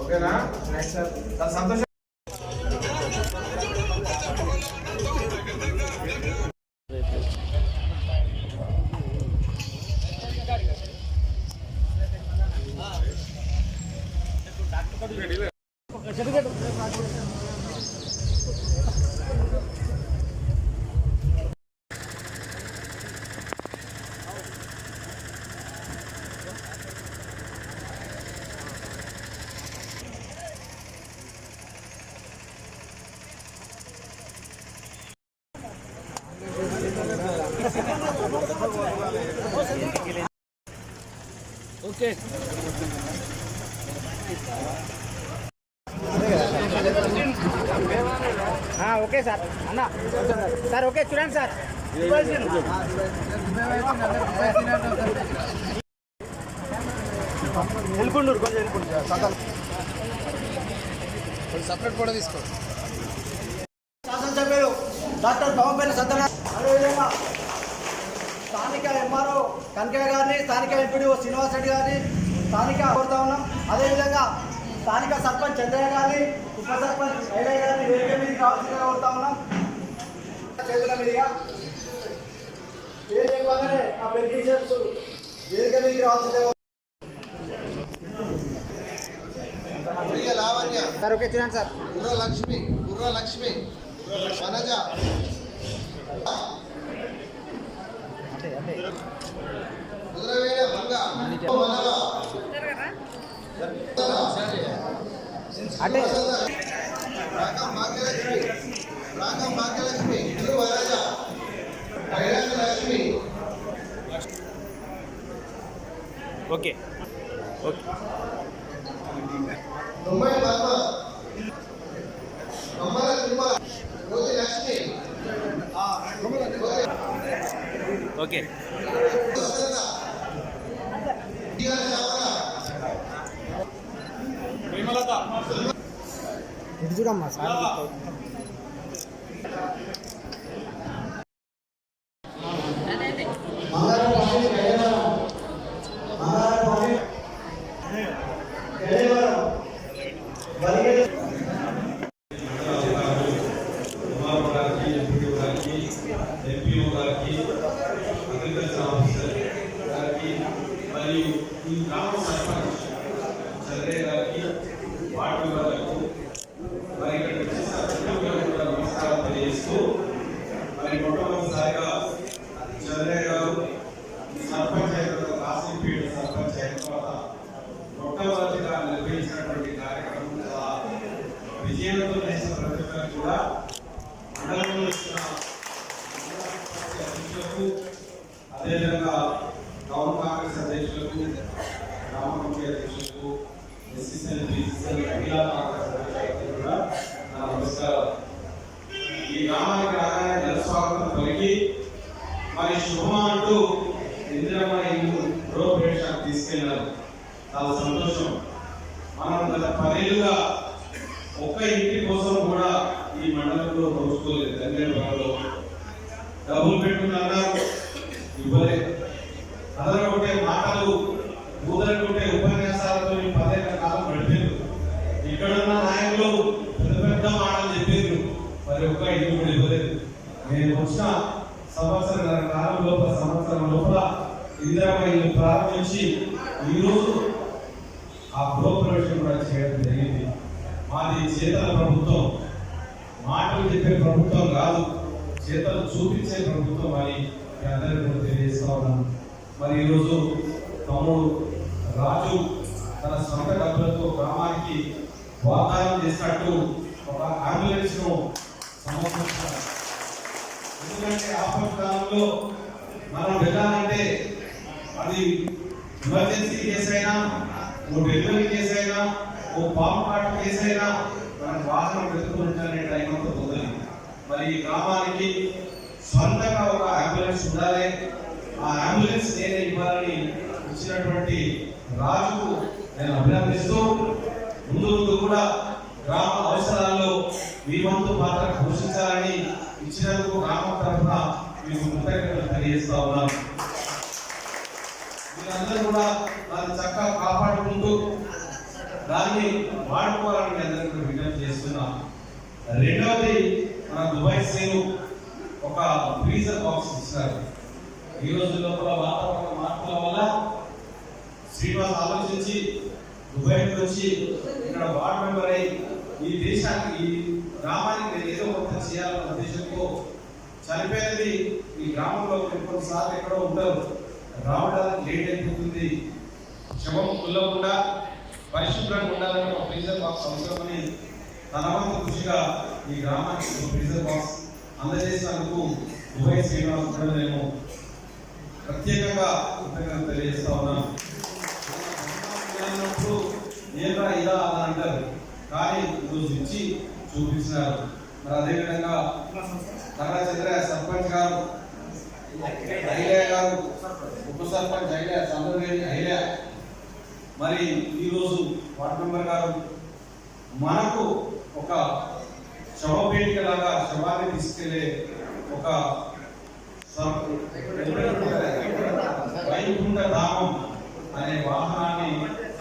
ఓకేనా సంతోషం. Okay okay sir అన్న సార్ ఓకే చూడండి సార్ వెళ్ళుకుండూరు కొంచెం వెళ్ళుకుంటు సపరేట్ కూడా తీసుకో. శాసనసభ్యులు డాక్టర్ పవన్పల్లి సత్యనారాయణ అదేవిధంగా స్థానిక ఎంఆర్ఓ కనకయ్య గారిని, స్థానిక ఎంపీడీ శ్రీనివాస్ రెడ్డి గారిని స్థానిక కోరుతా ఉన్నాం. అదేవిధంగా స్థానిక సర్పంచ్ చంద్రయ్య గారిని, ఉప సర్పంచ్ ఐలయ్య గారిని వేదిక మీదకి రావాల్సిందిగా కోరుతా ఉన్నాం. చేతుల మీదుగా వేదికగానే ఆ పెన్షన్స్ వేదిక మీదకి రావాల్సిందిగా. సార్ ఓకే చూడండి సార్. గుర్రలక్ష్మి వనజ కుదరవేడ మంగ అంటే రాగం భాగ్యలక్ష్మి వనజ కైలాసలక్ష్మి. ఓకే ఓకే తొంభై పద్మ కమ్మల తిరుమల జ్యోతి లక్ష్మి ఓకే ఇది చూడమ్మా సార్. మరియు ఈ గ్రామ సర్పంచ్ చంద్రయ్య గారికి, వార్డు మెంబర్లకు, మరి ఇక్కడ నమస్కారం తెలియజేస్తూ, మరి మొట్టమొదటిసారిగా చంద్రయ్య గారు సర్పంచ్ అయిన కాశీపేట సర్పంచ్ అయిన తర్వాత మొట్టమొదటిగా నిర్వహించినటువంటి కార్యక్రమం చాలా విజయంతో చేసిన ప్రతి ఒక్కరికి కూడా మండలంలో ఇచ్చిన అధ్యక్షులకు, అదేవిధంగా టౌన్ కాంగ్రెస్ అధ్యక్షులకు, గ్రామ కమిటీ అధ్యక్షులకు, ఎస్సీసీఎల్ బీసీసీఎల్ మహిళా కాంగ్రెస్ అధ్యక్షులకు కూడా నా నమస్కారం. ఈ గ్రామానికి రాగానే జనస్వాగతం పలికి మరి శుభమా అంటూ ఇందిరమ్మ ఇల్లు గృహప్రవేశానికి తీసుకెళ్లారు. చాలా సంతోషం. మనం గత 10 ఏళ్లుగా ఒక్క ఇంటి కోసం కూడా ఈ మండలంలో దోచుకోలేదు. ధన్యవాదాలు. డబ్బులు పెట్టుకున్నారు, ఇవ్వలేదు. అదనొకటే మాటలు, ఊదరకొట్టే ఉపన్యాసాలతో 10 ఏళ్ల కాలం గడిపారు. ఇక్కడున్న నాయకులు పెద్ద పెద్ద మాటలు చెప్పారు, మరి ఒక్క ఇంటి కూడా ఇవ్వలేదు. నేను వచ్చిన సంవత్సరం లోపల ఇందిరమ్మ ఇల్లు ప్రారంభించి ఈరోజు ఆ గృహప్రవేశం కూడా చేయడం జరిగింది. మాది చేతల ప్రభుత్వం, మాటలు చెప్పే ప్రభుత్వం కాదు, చేతలు చూపించే ప్రభుత్వం అని మీ అందరికీ కూడా తెలియజేస్తా ఉన్నాను. మరి ఈరోజు తమ్ముడు రాజు తన సొంత డబ్బులతో గ్రామానికి వాగ్దానం చేసినట్టు ఒక అంబులెన్స్ ను సమర్పించారు. ఎందుకంటే ఆపత్కాలంలో మనం వెళ్ళాలంటే అది ఎమర్జెన్సీ కేసు అయినా, ఓ డెలివరీ కేసు అయినా, ఓ పాము కాట కేసు అయినా మనం వాహనం పెట్టుకుంటానే టైం అంతా పోతుంది. మరి ఈ గ్రామానికి సొంతంగా ఒక అంబులెన్స్ ఉండాలి. ఆ అంబులెన్స్ నేనే ఇవ్వాలని ఇచ్చినటువంటి రాజుకు నేను అభినందిస్తూ ముందు ముందు కూడా గ్రామ అవసరాల్లో మీ వంతు పాత్ర పోషించాలని ఇచ్చినందుకు గ్రామం తరఫున మీకు కృతజ్ఞతలు తెలియజేస్తా ఉన్నాను. మీరందరూ కూడా దాన్ని చక్కగా కాపాడుకుంటూ దాన్ని వాడుకోవాలని మీ అందరికీ విజ్ఞప్తి చేస్తున్నాం. రెండవది, మన దుబాయ్ సేను ఒక ఫ్రీజర్ బాక్స్ ఇచ్చినారు. ఈ రోజు లోపల వాతావరణ మార్పుల వల్ల శ్రీనివాస్ ఆలోచించి దుబాయ్ నుంచి ఇక్కడ వార్డ్ మెంబర్ అయి ఈ దేశానికి ఈ గ్రామానికి నేను ఏదో కొంత చేయాలన్న ఉద్దేశంతో చనిపోయినది ఈ గ్రామంలో కొన్నిసార్లు ఎక్కడో ఉంటారు, రావడానికి లేట్ అయిపోతుంది, శవం కుల్లకుండా పరిశుభ్రంగా ఉండాలని ఒక ఫ్రీజర్ బాక్స్ అవసరమని తన వంతు కృషిగా ఈ గ్రామానికి ఒక ఫ్రీజర్ బాక్స్ అందజేసినందుకు దుబాయ్ శ్రీనివాస్ కూడా నేను ప్రత్యేకంగా కృతజ్ఞతలు తెలియజేస్తా ఉన్నాను. ఏదా ఇలా అలా అంటారు, కానీ ఈరోజు ఇచ్చి చూపించినారు. మరి అదేవిధంగా కర్రచంద్ర సర్పంచ్ గారు, ఐలే గారు, ఉప సర్పంచ్ ఐలే చంద్రదేవి ఐలే, మరి ఈరోజు వార్డు మెంబర్ గారు మనకు ఒక శవపేటిక లాగా శవాన్ని తీసుకెళ్లే ఒక వైకుంఠ ధామం అనే వాహనాన్ని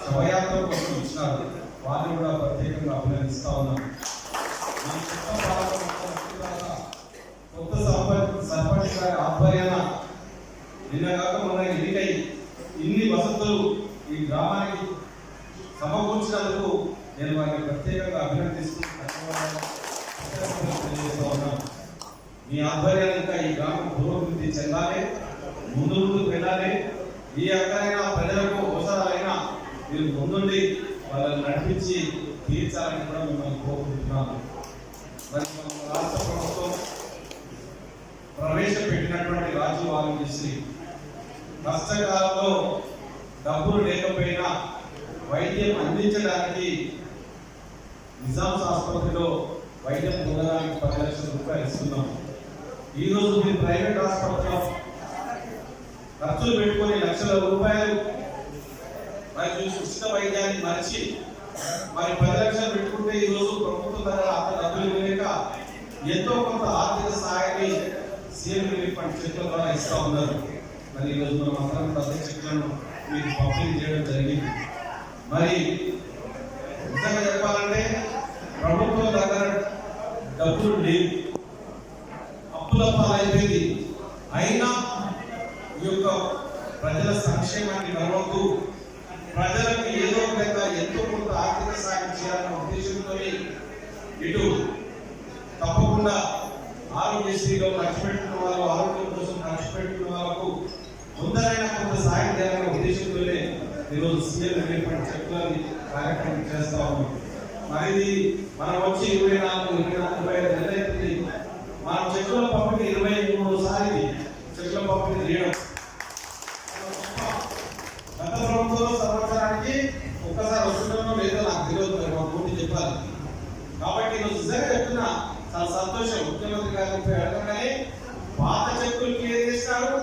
శవయాత్ర కోసం ఇచ్చినారు. వారిని కూడా ప్రత్యేకంగా అభినందిస్తా ఉన్నాను. కొత్త సర్పంచ్ గారి ఆధ్వర్యాన నిన్న కాక మొన్న ఎన్నికై ఇన్ని వసతులు ఈ గ్రామానికి సమకూర్చినందుకు నేను వారిని ప్రత్యేకంగా అభినందిస్తూ ఉన్నాను. మీ ఆధ్వర్యాన్ని ఇంకా ఈ గ్రామం పురోభివృద్ధి చెందాలి, ముందు ముందుకు వెళ్ళాలి. ఈ అక్కడైనా ప్రజలకు అవసరాలైనా మీరు ముందుండి వాళ్ళని నడిపించి తీర్చాలని కూడా మిమ్మల్ని కోరుకుంటున్నాను. మరి రాష్ట్ర ప్రభుత్వం ప్రవేశపెట్టినటువంటి రాజీవ్ ఆరోగ్యశ్రీ కష్టకాలంలో డబ్బులు లేకపోయినా వైద్యం అందించడానికి నిజామ్స్ ఆసుపత్రిలో వైద్యం పొందడానికి 10 లక్షల రూపాయలు ఇస్తున్నాం. ఈ రోజు మీరు ప్రైవేట్ హాస్పిటల్లో ఖర్చులు పెట్టుకొని లక్షల రూపాయలు మరి ఉచిత వైద్యాన్ని మర్చి మరి 10 లక్షలు పెట్టుకుంటే ఈ రోజు ప్రభుత్వం దగ్గర అంత డబ్బులు లేక ఎంతో కొంత ఆర్థిక సహాయాన్ని సీఎం రిలీఫ్ ఫండ్ చెట్ల ద్వారా ఇస్తా ఉన్నారు. మరి ఈ రోజు మనం అందరం 10 చెట్లను మీకు పంపిణీ చేయడం జరిగింది. మరి నిజంగా చెప్పాలంటే ప్రభుత్వం దగ్గర డబ్బులు లేవు, అప్పుల పాలైపోయింది. అయినా ఈ యొక్క ప్రజల సంక్షేమాన్ని నమ్ముతూ ప్రజలకు ఏదో విధంగా ఎంతో కొంత ఆర్థిక సాయం చేయాలన్న ఉద్దేశంతో ఇటు తప్పకుండా ఆరోగ్యశ్రీలో ఖర్చు పెట్టుకున్న వాళ్ళు, ఆరోగ్యం కోసం ఖర్చు పెట్టుకున్న వాళ్ళకు ముందరైనా కొంత సాయం చేయాలనే ఉద్దేశంతోనే ఈరోజు సీఎం రిలీఫ్ ఫండ్ చెక్కులని కార్యక్రమం చేస్తా ఉన్నాం. మరి ఇది మనం వచ్చి 24-25 నెలలు అవుతుంది. మన చెక్కుల పంపిణీ 23 సార్లు చెక్కుల పంపిణీ చేయడం. గత ప్రభుత్వంలో సంవత్సరానికి ఒక్కసారి వస్తుందో లేదో నాకు తెలియదు, మా పూర్తి చెప్పాలి. కాబట్టి ఈరోజు నిజంగా చెప్తున్నా, చాలా సంతోషం. ముఖ్యమంత్రి గారు అడగగానే పాత చెక్కులకి ఏం చేస్తారు,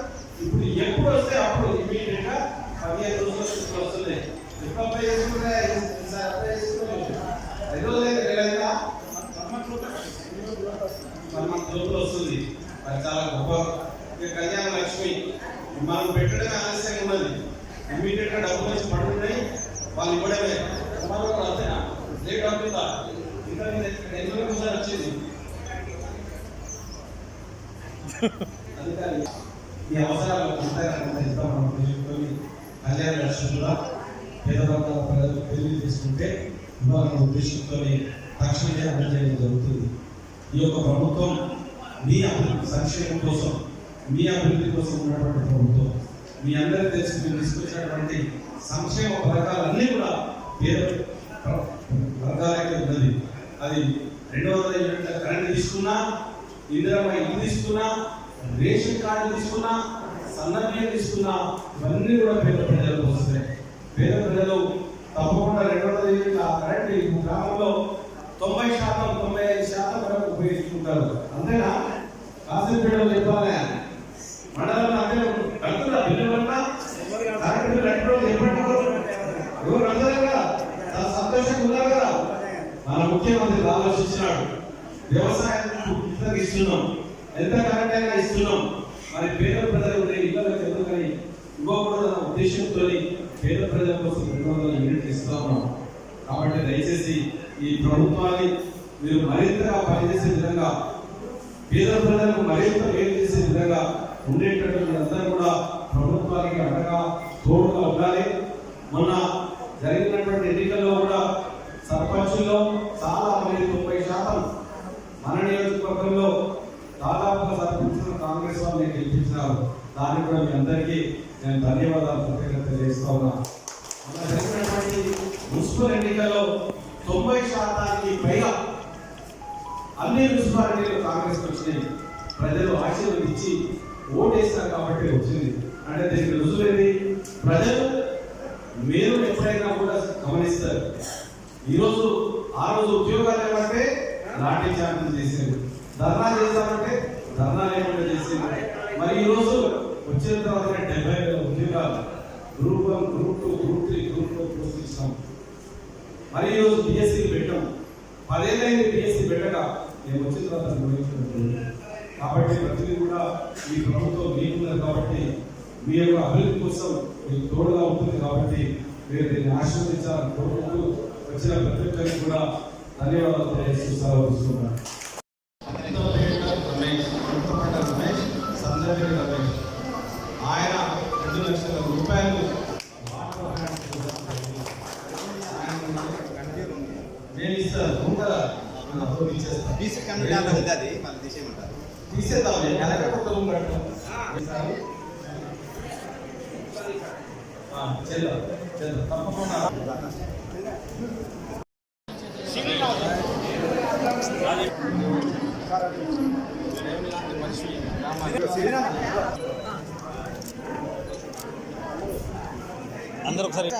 ఇప్పుడు ఎప్పుడు వస్తే అప్పుడు ఇమీడియట్ గా 15 రోజుల్లో చెక్కులు వస్తున్నాయి. ఎప్పుడు అప్లై చేసుకుంటే 5 రోజులు అయితే లోపల వస్తుంది. అది చాలా గొప్ప. కళ్యాణ లక్ష్మి మనం పెట్టడమే ఆలస్యంగా ఉన్నది, ఇమీడియట్ గా డబ్బులు వచ్చి పడుతున్నాయి, వాళ్ళు ఇవ్వడమే. అంతేనా, లేట్ అవుతుందా? ఇంకా ఎన్నో ఒకసారి వచ్చింది. అందుకని ఈ అవసరాలు కళ్యాణ లక్ష్మి కూడా పేద వర్గాల ప్రజలకు పెళ్లి తీసుకుంటే ఇవ్వాలన్న ఉద్దేశంతో తక్షణమే అందజేయడం జరుగుతుంది. ఈ యొక్క ప్రభుత్వం మీ అభివృద్ధి సంక్షేమం కోసం, మీ అభివృద్ధి కోసం ఉన్నటువంటి ప్రభుత్వం. మీ అందరికీ తెలిసి మీరు తీసుకొచ్చినటువంటి సంక్షేమ పథకాలన్నీ కూడా పేద వర్గాలకే ఉన్నది. అది 200 యూనిట్ల కరెంట్ తీసుకున్నా, ఇందిరమ్మ ఇల్లు తీసుకున్నా, రేషన్ కార్డు తీసుకున్నా, సన్నబియ్యం తీసుకున్నా, ఇవన్నీ కూడా పేద ప్రజలకు వస్తాయి. పేద ప్రజలు తప్పకుండా 200 యూనిట్ల కరెంట్ ఈ గ్రామంలో 90%, 95% వరకు ఉపయోగించుకుంటారు. అంతేనా? కాశీపేటలో చెప్పాలి, మండలంలో అంతే కలుగుతుందా? బిల్లు వల్ల కరెంట్ బిల్లు 2 రోజులు చెప్పండి. ఎవరు అందరూ సంతోషంగా ఉన్నారు కదా. మన ముఖ్యమంత్రి ఆలోచించినాడు, వ్యవసాయం ఇస్తున్నాం, ఎంత కరెక్ట్ అయినా ఇస్తున్నాం, మరి పేద ప్రజలు ఉండే ఇళ్ళకి ఎందుకని ఇవ్వకూడదన్న ఉద్దేశంతో పేద ప్రజల కోసం 200 యూనిట్లు ఇస్తా ఉన్నాం. కాబట్టి దయచేసి ఈ ప్రభుత్వాన్ని మీరు మరింతగా పనిచేసే విధంగా, పేద ప్రజలకు మరింత మేలు చేసే విధంగా ఉండేటట్టు మీరందరూ కూడా ప్రభుత్వానికి అండగా తోడుగా ఉండాలి. మొన్న జరిగినటువంటి ఎన్నికల్లో కూడా సర్పంచుల్లో చాలా మంది 90% మన నియోజకవర్గంలో దాదాపుగా సర్పంచులు కాంగ్రెస్ వాళ్ళు గెలిపించినారు. దానికి కూడా మీ అందరికీ నేను ధన్యవాదాలు కృతజ్ఞత తెలియజేస్తా ఉన్నా. మన జరిగినటువంటి మున్సిపల్ ఎన్నికల్లో 90% పైగా అన్ని మున్సిపాలిటీలు కాంగ్రెస్ వచ్చినాయి. ప్రజలు ఆశీర్వదించి ఓటేస్తారు కాబట్టి వచ్చింది. అంటే దీనికి రుజువేది, ప్రజలు మీరు ఎప్పుడైనా కూడా గమనిస్తారు. ఈరోజు ఆ రోజు ఉద్యోగాలు ఏమంటే లాఠీ చార్జీలు చేసేది, ధర్నా చేస్తామంటే ధర్నా లేకుండా చేసేది. మరి ఈరోజు వచ్చిన తర్వాత 70,000 ఉద్యోగాలు గ్రూప్ 1, గ్రూప్ 2, గ్రూప్ 3, గ్రూప్ 4 పోస్టించాం. మరి ఈరోజు బిఎస్సీ పెట్టాం. 10 ఏళ్ళైంది బిఎస్సీ పెట్టక, నేను వచ్చిన తర్వాత నిర్వహించుకుంటున్నాను. కాబట్టి ప్రతిదీ కూడా ఈ ప్రభుత్వం మీకున్నది కాబట్టి మీ యొక్క అభివృద్ధి కోసం మీకు తోడుగా ఉంటుంది. కాబట్టి మీరు దీన్ని ఆశీర్వదించాలని కోరుకుంటూ వచ్చిన ప్రతి ఒక్కరికి కూడా ధన్యవాదాలు తెలియజేస్తూ సెలవు తీసుకున్నాను. ఆయన 2 లక్షల రూపాయలు నేను ఇస్తాను, ఉంటారా తీసేద్దాం. తప్పకుండా అందరూ ఒకసారి